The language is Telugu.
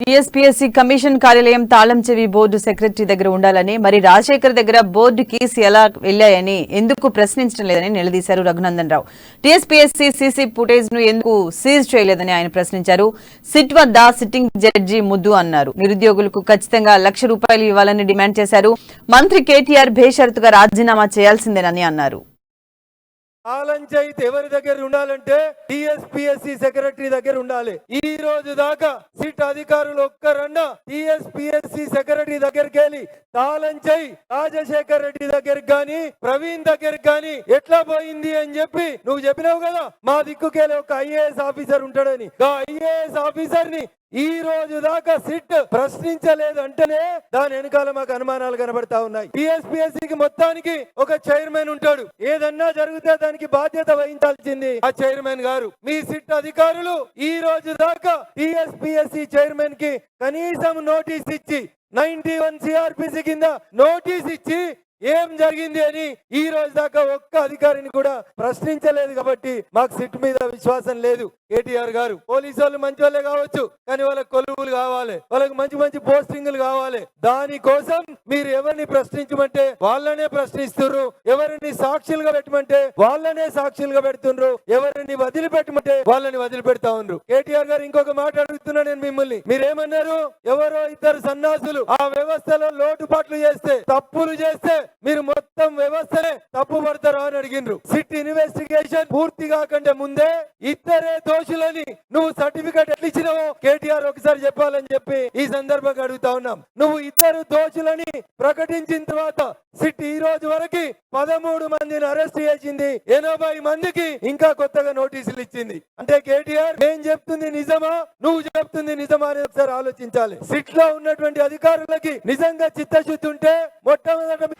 టీఎస్పీఎస్సీ కమిషన్ కార్యాలయం తాళం చెవి బోర్డు సెక్రటరీ దగ్గర ఉండాలని, మరి రాజశేఖర్ దగ్గర బోర్డు కీస్ ఎలా వెళ్లాయని ఎందుకు ప్రశ్నించడం లేదని నిలదీశారు Raghunandan Rao. TSPSC CC footage ను ఎందుకు సీజ్ చేయలేదని ఆయన ప్రశ్నించారు. సిట్ వద్ద సిట్టింగ్ జడ్జి ముద్దు అన్నారు. నిరుద్యోగులకు ఖచ్చితంగా ₹1,00,000 ఇవ్వాలని డిమాండ్ చేశారు. మంత్రి కేటీఆర్ బేషరతుగా రాజీనామా చేయాల్సిందేనని అన్నారు. ఆలంచైతే ఎవరి దగ్గర ఉండాలంటే టీఎస్పీఎస్సీ సెక్రటరీ దగ్గర ఉండాలి. ఈ రోజు దాకా సిట్ అధికారులు ఒక్కరన్నా టీఎస్పీఎస్సీ సెక్రటరీ దగ్గరికి వెళ్ళి తాళంచై రాజశేఖర్ రెడ్డి దగ్గరికి గాని ప్రవీణ్ దగ్గరికి గాని ఎట్లా పోయింది అని చెప్పి నువ్వు చెప్పినావు కదా, మా దిక్కుకెళ్ళి ఒక ఐఏఎస్ ఆఫీసర్ ఉంటాడని. ఆ ఐఏఎస్ ఆఫీసర్ ని ఈ రోజు దాకా సిట్ ప్రశ్నించలేదు అంటేనే దాని వెనకాల మాకు అనుమానాలు కనబడతా ఉన్నాయి. టీఎస్పీఎస్సీకి మొత్తానికి ఒక చైర్మన్ ఉంటాడు. ఏదన్నా జరిగితే దానికి బాధ్యత వహించాల్సింది ఆ చైర్మన్ గారు. మీ సిట్ అధికారులు ఈ రోజు దాకా టీఎస్పీఎస్సీ చైర్మన్ కి కనీసం నోటీస్ ఇచ్చి 91 సిఆర్పిసి కింద నోటీస్ ఇచ్చి ఏం జరిగింది అని ఈ రోజు దాకా ఒక్క అధికారిని కూడా ప్రశ్నించలేదు. కాబట్టి మాకు సిట్ మీద విశ్వాసం లేదు. కేటీఆర్ గారు పోలీసు వాళ్ళు మంచి వాళ్ళే కావచ్చు, కానీ వాళ్ళకి కొలువులు కావాలి, వాళ్ళకి మంచి మంచి పోస్టింగ్లు కావాలి. దానికోసం మీరు ఎవరిని ప్రశ్నించమంటే వాళ్ళనే ప్రశ్నిస్తున్నారు, ఎవరిని సాక్షులుగా పెట్టమంటే వాళ్ళనే సాక్షులుగా పెడుతున్నారు, ఎవరిని వదిలిపెట్టమంటే వాళ్ళని వదిలిపెడతా ఉన్నారు. కేటీఆర్ గారు ఇంకొక మాట అడుగుతున్నా నేను మిమ్మల్ని, మీరేమన్నారు? ఎవరో ఇద్దరు సన్నాసులు ఆ వ్యవస్థలో లోటుపాట్లు చేస్తే, తప్పులు చేస్తే మీరు మొత్తం వ్యవస్థనే తప్పు పడతారా అని అడిగినరు. సిట్ ఇన్వెస్టిగేషన్ పూర్తి కాకంటే ముందే ఇద్దరే దోషులని నువ్వు సర్టిఫికెట్ ఎట్లా ఇచ్చినావో కేటీఆర్ ఒకసారి చెప్పాలని చెప్పి ఈ సందర్భంగా అడుగుతా ఉన్నాం. నువ్వు ఇద్దరు దోషులని ప్రకటించిన తర్వాత సిట్ ఈ రోజు వరకు 13 మందిని అరెస్ట్ చేసింది, 80 మందికి ఇంకా కొత్తగా నోటీసులు ఇచ్చింది. అంటే కేటీఆర్ నేను చెప్తుంది నిజమా, నువ్వు చెప్తుంది నిజమా అని ఒకసారి ఆలోచించాలి. సిట్ లో ఉన్నటువంటి అధికారులకి నిజంగా చిత్తశుద్ధి ఉంటే మొట్టమొదట